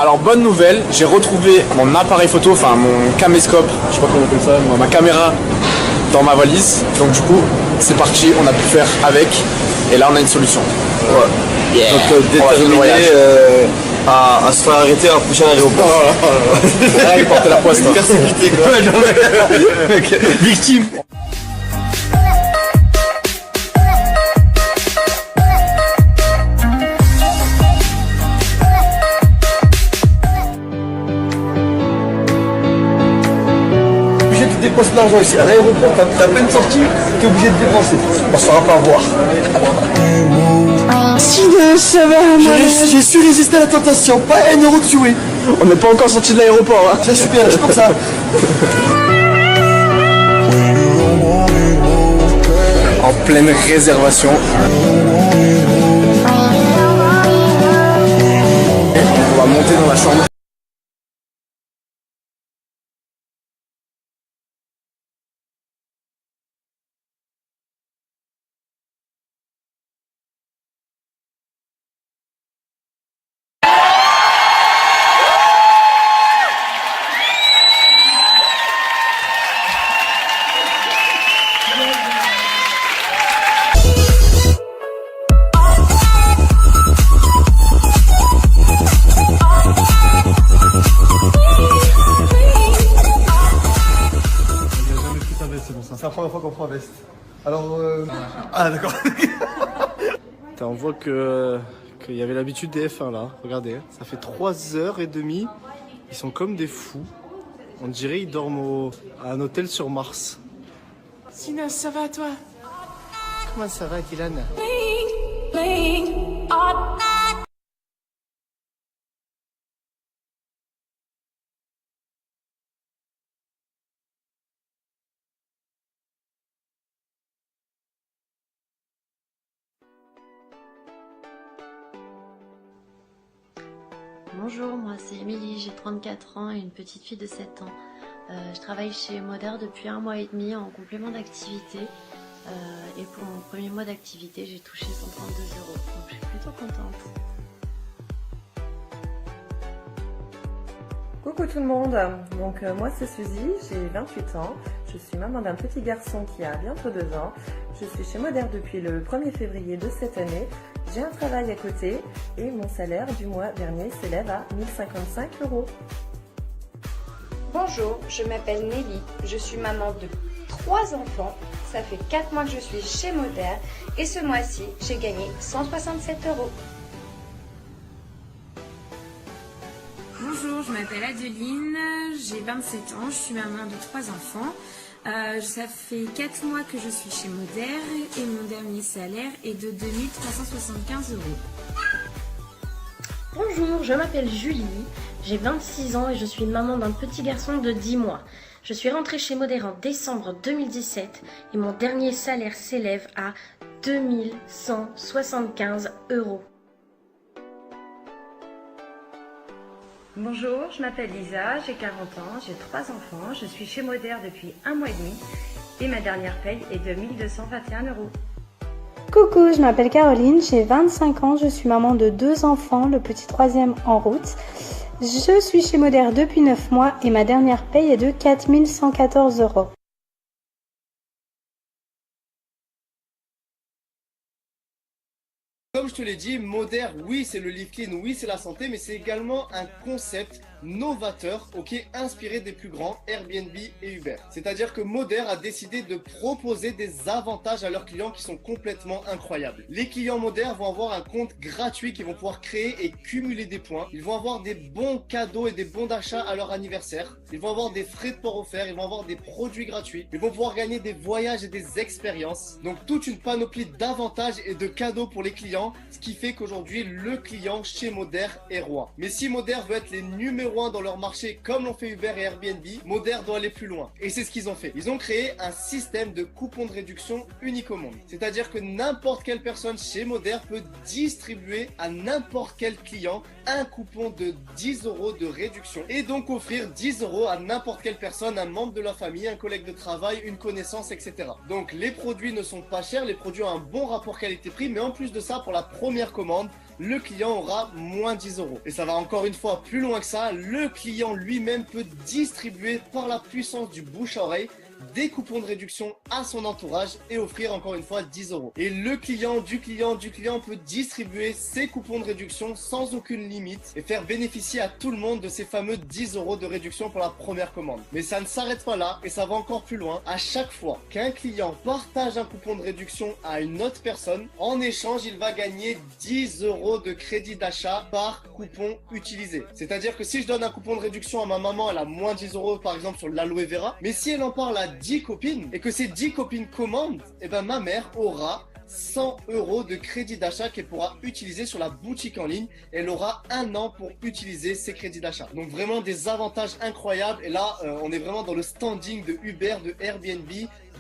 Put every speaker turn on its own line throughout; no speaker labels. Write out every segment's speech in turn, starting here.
Alors bonne nouvelle, j'ai retrouvé mon appareil photo, enfin mon caméscope, je sais pas comment on appelle ça, ma caméra dans ma valise. Donc du coup, c'est parti, on a pu faire avec. Et là, on a une solution.
Ouais.
Yeah.
Donc déterminé à se faire arrêter à un prochain aéroport.
Là, il portait la poisse.
Persécuté quoi. Victime. Dépense l'argent ici. À l'aéroport, t'as peine sorti, t'es obligé de dépenser. On se fera pas avoir.
Ça va,
J'ai su résister à la tentation, pas un euro de tuer.
on n'est pas encore sorti de l'aéroport. Hein.
C'est super, c'est comme ça.
En pleine réservation. On va monter dans la chambre.
C'est la première fois qu'on prend veste. Alors Ah d'accord.
On voit qu'il y avait l'habitude des F1 là, regardez, ça fait 3h30, ils sont comme des fous. On dirait qu'ils dorment à un hôtel sur Mars. Sinon, ça va toi? Comment ça va Dylan?
Bonjour, moi c'est Émilie, j'ai 34 ans et une petite fille de 7 ans. Je travaille chez Moder depuis 1 mois et demi en complément d'activité. Et pour mon premier mois d'activité, j'ai touché 132 €. Donc je suis plutôt contente.
Coucou tout le monde, donc moi c'est Suzy, j'ai 28 ans, je suis maman d'un petit garçon qui a bientôt 2 ans, je suis chez Moder depuis le 1er février de cette année, j'ai un travail à côté et mon salaire du mois dernier s'élève à 1055 €.
Bonjour, je m'appelle Nelly, je suis maman de 3 enfants, ça fait 4 mois que je suis chez Moder et ce mois-ci j'ai gagné 167 €.
Bonjour, je m'appelle Adeline, j'ai 27 ans, je suis maman de 3 enfants. Ça fait 4 mois que je suis chez Moder et mon dernier salaire est de 2375 €.
Bonjour, je m'appelle Julie, j'ai 26 ans et je suis maman d'un petit garçon de 10 mois. Je suis rentrée chez Moder en décembre 2017 et mon dernier salaire s'élève à 2175 €.
Bonjour, je m'appelle Lisa, j'ai 40 ans, j'ai 3 enfants, je suis chez Moder depuis 1 mois et demi et ma dernière paye est de 1221 €.
Coucou, je m'appelle Caroline, j'ai 25 ans, je suis maman de 2 enfants, le petit troisième en route. Je suis chez Moder depuis 9 mois et ma dernière paye est de 4114 €.
Comme je te l'ai dit, Moder, oui, c'est le live clean, oui, c'est la santé, mais c'est également un concept novateur, ok, inspiré des plus grands Airbnb et Uber. C'est-à-dire que Moder a décidé de proposer des avantages à leurs clients qui sont complètement incroyables. Les clients Moder vont avoir un compte gratuit qu'ils vont pouvoir créer et cumuler des points. Ils vont avoir des bons cadeaux et des bons d'achat à leur anniversaire. Ils vont avoir des frais de port offerts, ils vont avoir des produits gratuits. Ils vont pouvoir gagner des voyages et des expériences. Donc toute une panoplie d'avantages et de cadeaux pour les clients, ce qui fait qu'aujourd'hui le client chez Moder est roi. Mais si Moder veut être les numéros 1 dans leur marché comme l'ont fait Uber et Airbnb, Moder doit aller plus loin. Et c'est ce qu'ils ont fait. Ils ont créé un système de coupons de réduction unique au monde. C'est-à-dire que n'importe quelle personne chez Moder peut distribuer à n'importe quel client un coupon de 10 € de réduction et donc offrir 10 € à n'importe quelle personne, un membre de la famille, un collègue de travail, une connaissance, etc. Donc les produits ne sont pas chers, les produits ont un bon rapport qualité-prix, mais en plus de ça, pour la première commande, le client aura moins 10 euros. Et ça va encore une fois plus loin que ça, le client lui-même peut distribuer par la puissance du bouche à oreille des coupons de réduction à son entourage et offrir encore une fois 10 euros. Et le client du client peut distribuer ses coupons de réduction sans aucune limite et faire bénéficier à tout le monde de ces fameux 10 euros de réduction pour la première commande. Mais ça ne s'arrête pas là et ça va encore plus loin. À chaque fois qu'un client partage un coupon de réduction à une autre personne, en échange, il va gagner 10 euros de crédit d'achat par coupon utilisé. C'est-à-dire que si je donne un coupon de réduction à ma maman, elle a moins 10 euros par exemple sur l'aloe vera. Mais si elle en parle à 10 copines et que ces 10 copines commandent, et ben ma mère aura 100 euros de crédit d'achat qu'elle pourra utiliser sur la boutique en ligne. Elle aura 1 an pour utiliser ces crédits d'achat. Donc vraiment des avantages incroyables. Et là, on est vraiment dans le standing de Uber, de Airbnb,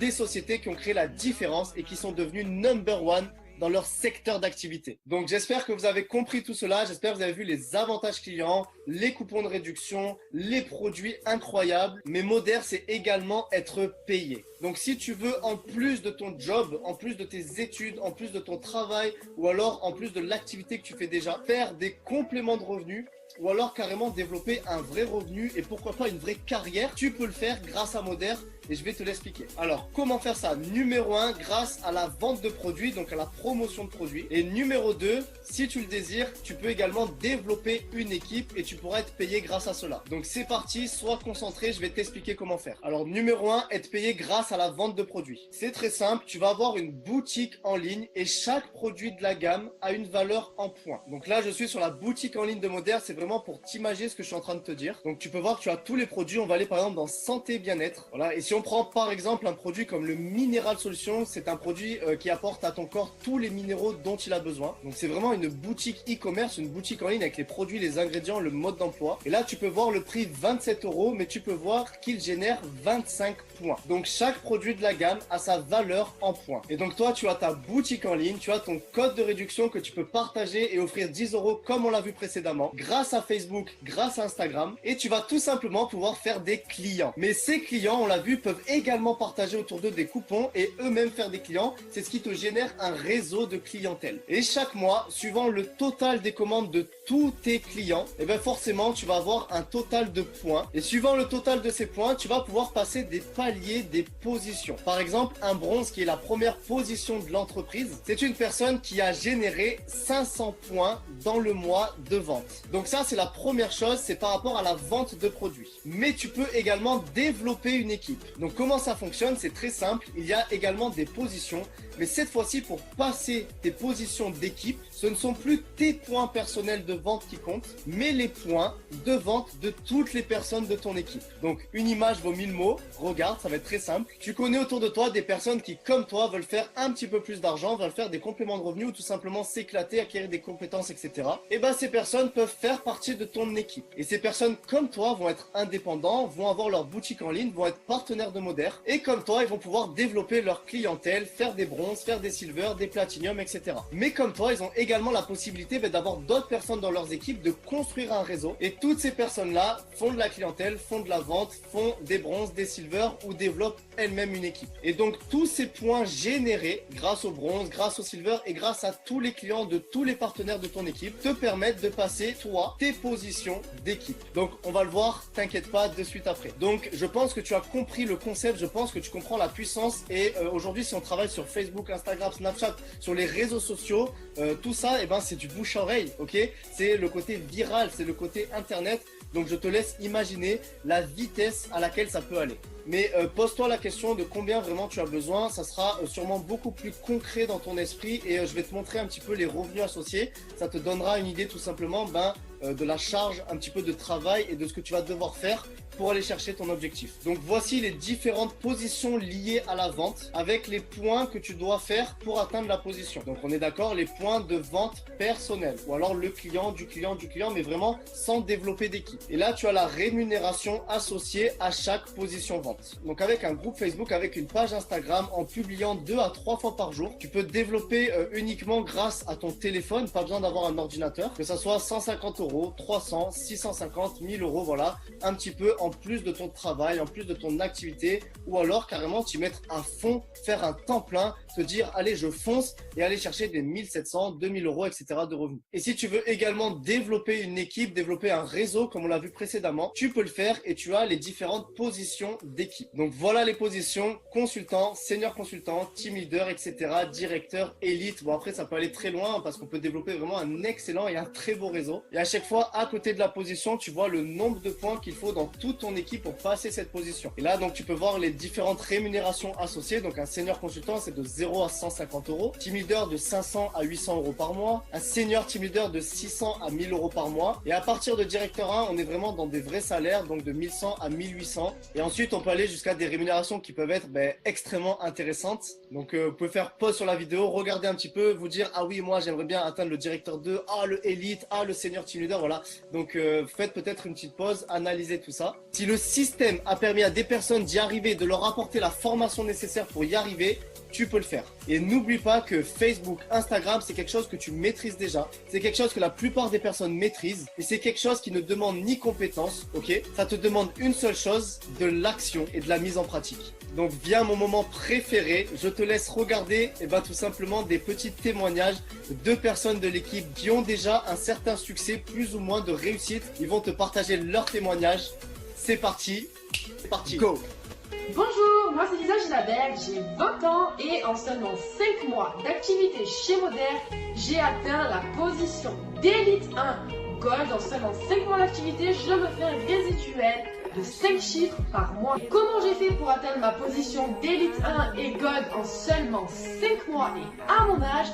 des sociétés qui ont créé la différence et qui sont devenues number one dans leur secteur d'activité. Donc j'espère que vous avez compris tout cela, j'espère que vous avez vu les avantages clients, les coupons de réduction, les produits incroyables, mais Moder c'est également être payé. Donc si tu veux en plus de ton job, en plus de tes études, en plus de ton travail ou alors en plus de l'activité que tu fais déjà, faire des compléments de revenus, ou alors carrément développer un vrai revenu et pourquoi pas une vraie carrière, tu peux le faire grâce à Moder et je vais te l'expliquer. Alors, comment faire ça? Numéro 1, grâce à la vente de produits, donc à la promotion de produits. Et numéro 2, si tu le désires, tu peux également développer une équipe et tu pourras être payé grâce à cela. Donc c'est parti, sois concentré, je vais t'expliquer comment faire. Alors, numéro 1, être payé grâce à la vente de produits. C'est très simple, tu vas avoir une boutique en ligne et chaque produit de la gamme a une valeur en points. Donc là, je suis sur la boutique en ligne de Moder, c'est vraiment pour t'imaginer ce que je suis en train de te dire. Donc tu peux voir que tu as tous les produits, on va aller par exemple dans santé bien-être. Voilà, et si on prend par exemple un produit comme le Mineral Solution, c'est un produit qui apporte à ton corps tous les minéraux dont il a besoin. Donc c'est vraiment une boutique e-commerce, une boutique en ligne avec les produits, les ingrédients, le mode d'emploi. Et là tu peux voir le prix 27 euros, mais tu peux voir qu'il génère 25 points. Donc chaque produit de la gamme a sa valeur en points. Et donc toi tu as ta boutique en ligne, tu as ton code de réduction que tu peux partager et offrir 10 euros comme on l'a vu précédemment, grâce à Facebook, grâce à Instagram, et tu vas tout simplement pouvoir faire des clients. Mais ces clients, on l'a vu, peuvent également partager autour d'eux des coupons et eux-mêmes faire des clients. C'est ce qui te génère un réseau de clientèle. Et chaque mois, suivant le total des commandes de tous tes clients, et bien forcément, tu vas avoir un total de points. Et suivant le total de ces points, tu vas pouvoir passer des paliers, des positions. Par exemple, un bronze qui est la première position de l'entreprise, c'est une personne qui a généré 500 points dans le mois de vente. Donc ça, c'est la première chose, c'est par rapport à la vente de produits. Mais tu peux également développer une équipe. Donc comment ça fonctionne? C'est très simple. Il y a également des positions, mais cette fois-ci, pour passer tes positions d'équipe, ce ne sont plus tes points personnels de vente qui comptent, mais les points de vente de toutes les personnes de ton équipe. Donc une image vaut 1000 mots. Regarde, ça va être très simple. Tu connais autour de toi des personnes qui, comme toi, veulent faire un petit peu plus d'argent, veulent faire des compléments de revenus ou tout simplement s'éclater, acquérir des compétences, etc. Et ben ces personnes peuvent faire partie de ton équipe. Et ces personnes comme toi vont être indépendants, vont avoir leur boutique en ligne, vont être partenaires de Moder. Et comme toi, ils vont pouvoir développer leur clientèle, faire des bronzes, faire des silvers, des platiniums, etc. Mais comme toi, ils ont également la possibilité d'avoir d'autres personnes dans leurs équipes, de construire un réseau. Et toutes ces personnes-là font de la clientèle, font de la vente, font des bronzes, des silvers ou développent elles-mêmes une équipe. Et donc tous ces points générés grâce au bronze, grâce au silver et grâce à tous les clients de tous les partenaires de ton équipe te permettent de passer, toi, tes positions d'équipe. Donc on va le voir, t'inquiète pas, de suite après. Donc je pense que tu as compris le concept, je pense que tu comprends la puissance et aujourd'hui si on travaille sur Facebook, Instagram, Snapchat, sur les réseaux sociaux, tout ça, et ben c'est du bouche à oreille, ok? C'est le côté viral, c'est le côté internet. Donc je te laisse imaginer la vitesse à laquelle ça peut aller. Mais pose-toi la question de combien vraiment tu as besoin, ça sera sûrement beaucoup plus concret dans ton esprit et je vais te montrer un petit peu les revenus associés. Ça te donnera une idée tout simplement de la charge, un petit peu de travail et de ce que tu vas devoir faire pour aller chercher ton objectif. Donc voici les différentes positions liées à la vente avec les points que tu dois faire pour atteindre la position. Donc on est d'accord, les points de vente personnels ou alors le client, du client, mais vraiment sans développer d'équipe. Et là tu as la rémunération associée à chaque position vente. intéressante. Donc avec un groupe Facebook, avec une page Instagram, en publiant 2 à 3 fois par jour, tu peux te développer uniquement grâce à ton téléphone, pas besoin d'avoir un ordinateur, que ça soit 150 €, 300, 650, 1000 €, voilà, un petit peu en plus de ton travail, en plus de ton activité, ou alors carrément t'y mettre à fond, faire un temps plein, te dire allez je fonce et aller chercher des 1700, 2000 €, etc. de revenus. Et si tu veux également développer une équipe, développer un réseau comme on l'a vu précédemment, tu peux le faire et tu as les différentes positions d'équipe. Donc voilà les positions: consultant, senior consultant, team leader, etc., directeur, élite. Bon après ça peut aller très loin parce qu'on peut développer vraiment un excellent et un très beau réseau. Et à chaque fois à côté de la position, tu vois le nombre de points qu'il faut dans toute ton équipe pour passer cette position. Et là donc tu peux voir les différentes rémunérations associées. Donc un senior consultant c'est de 0 à 150 €, team leader de 500 à 800 € par mois, un senior team leader de 600 à 1000 € par mois. Et à partir de directeur 1, on est vraiment dans des vrais salaires, donc de 1100 à 1800. Et ensuite on peut aller jusqu'à des rémunérations qui peuvent être extrêmement intéressantes. Donc vous pouvez faire pause sur la vidéo, regarder un petit peu, vous dire ah oui moi j'aimerais bien atteindre le directeur 2, ah le élite, ah le senior team leader, voilà. Donc faites peut-être une petite pause, analysez tout ça. Si le système a permis à des personnes d'y arriver, de leur apporter la formation nécessaire pour y arriver, tu peux le faire. Et n'oublie pas que Facebook, Instagram, c'est quelque chose que tu maîtrises déjà. C'est quelque chose que la plupart des personnes maîtrisent. Et c'est quelque chose qui ne demande ni compétence, ok? Ça te demande une seule chose, de l'action et de la mise en pratique. Donc vient mon moment préféré. Je te laisse regarder tout simplement des petits témoignages de personnes de l'équipe qui ont déjà un certain succès, plus ou moins de réussite. Ils vont te partager leurs témoignages. C'est parti. C'est parti. Go!
Bonjour, moi c'est Lisa Gilabert, j'ai 20 ans et en seulement 5 mois d'activité chez Moder, j'ai atteint la position d'élite 1 Gold. En seulement 5 mois d'activité, je me fais un résiduel de 5 chiffres par mois. Et comment j'ai fait pour atteindre ma position d'élite 1 et Gold en seulement 5 mois et à mon âge?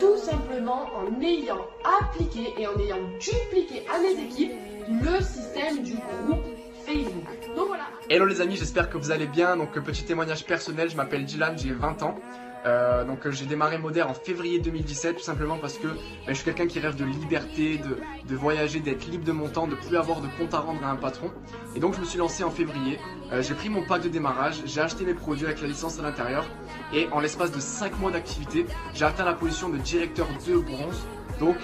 Tout simplement en ayant appliqué et en ayant dupliqué à mes équipes le système du groupe Facebook. Donc voilà.
Hello les amis, j'espère que vous allez bien. Donc petit témoignage personnel, je m'appelle Dylan, j'ai 20 ans. J'ai démarré Moder en février 2017 tout simplement parce que je suis quelqu'un qui rêve de liberté, de voyager, d'être libre de mon temps, de plus avoir de compte à rendre à un patron. Et donc je me suis lancé en février, j'ai pris mon pack de démarrage, j'ai acheté mes produits avec la licence à l'intérieur et en l'espace de 5 mois d'activité, j'ai atteint la position de directeur 2 bronze. Donc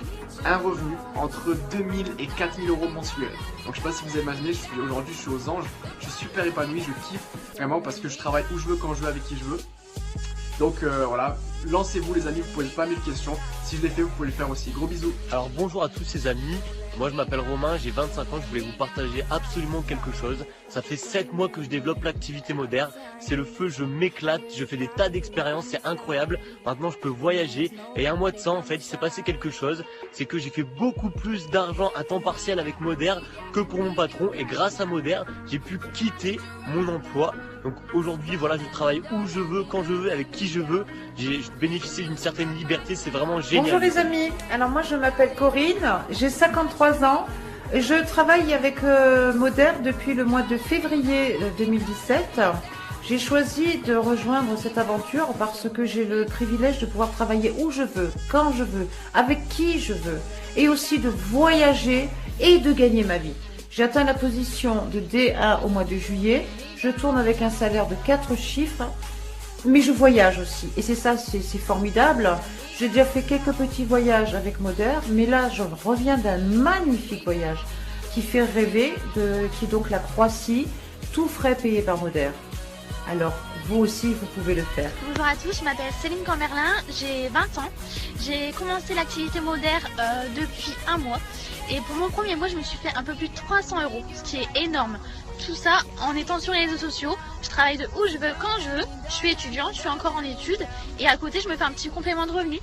un revenu entre 2000 et 4000 € mensuels. Donc je sais pas si vous imaginez, aujourd'hui je suis aux anges, je suis super épanoui, je kiffe vraiment parce que je travaille où je veux, quand je veux, avec qui je veux. Donc voilà, lancez-vous les amis, vous posez pas 1000 questions. Si je l'ai fait, vous pouvez le faire aussi. Gros bisous.
Alors bonjour à tous ces amis, moi je m'appelle Romain, j'ai 25 ans, je voulais vous partager absolument quelque chose. Ça fait 7 mois que je développe l'activité Moder, c'est le feu, je m'éclate, je fais des tas d'expériences, c'est incroyable. Maintenant je peux voyager et un mois de ça en fait, il s'est passé quelque chose. C'est que j'ai fait beaucoup plus d'argent à temps partiel avec Moder que pour mon patron. Et grâce à Moder, j'ai pu quitter mon emploi. Donc aujourd'hui voilà, je travaille où je veux, quand je veux, avec qui je veux. Je bénéficie d'une certaine liberté, c'est vraiment génial.
Bonjour les amis, alors moi je m'appelle Corinne, j'ai 53 ans. Je travaille avec Moder depuis le mois de février 2017. J'ai choisi de rejoindre cette aventure parce que j'ai le privilège de pouvoir travailler où je veux, quand je veux, avec qui je veux, et aussi de voyager et de gagner ma vie. J'ai atteint la position de D1 au mois de juillet. Je tourne avec un salaire de 4 chiffres, mais je voyage aussi. Et c'est ça, c'est formidable. J'ai déjà fait quelques petits voyages avec Moder, mais là, je reviens d'un magnifique voyage qui fait rêver, qui est donc la Croatie, tout frais payé par Moder. Alors, vous aussi, vous pouvez le faire.
Bonjour à tous, je m'appelle Céline Camberlin, j'ai 20 ans. J'ai commencé l'activité Moder depuis un mois. Et pour mon premier mois, je me suis fait un peu plus de 300 €, ce qui est énorme. Tout ça en étant sur les réseaux sociaux. Je travaille de où je veux, quand je veux. Je suis étudiante, je suis encore en études. Et à côté, je me fais un petit complément de revenu.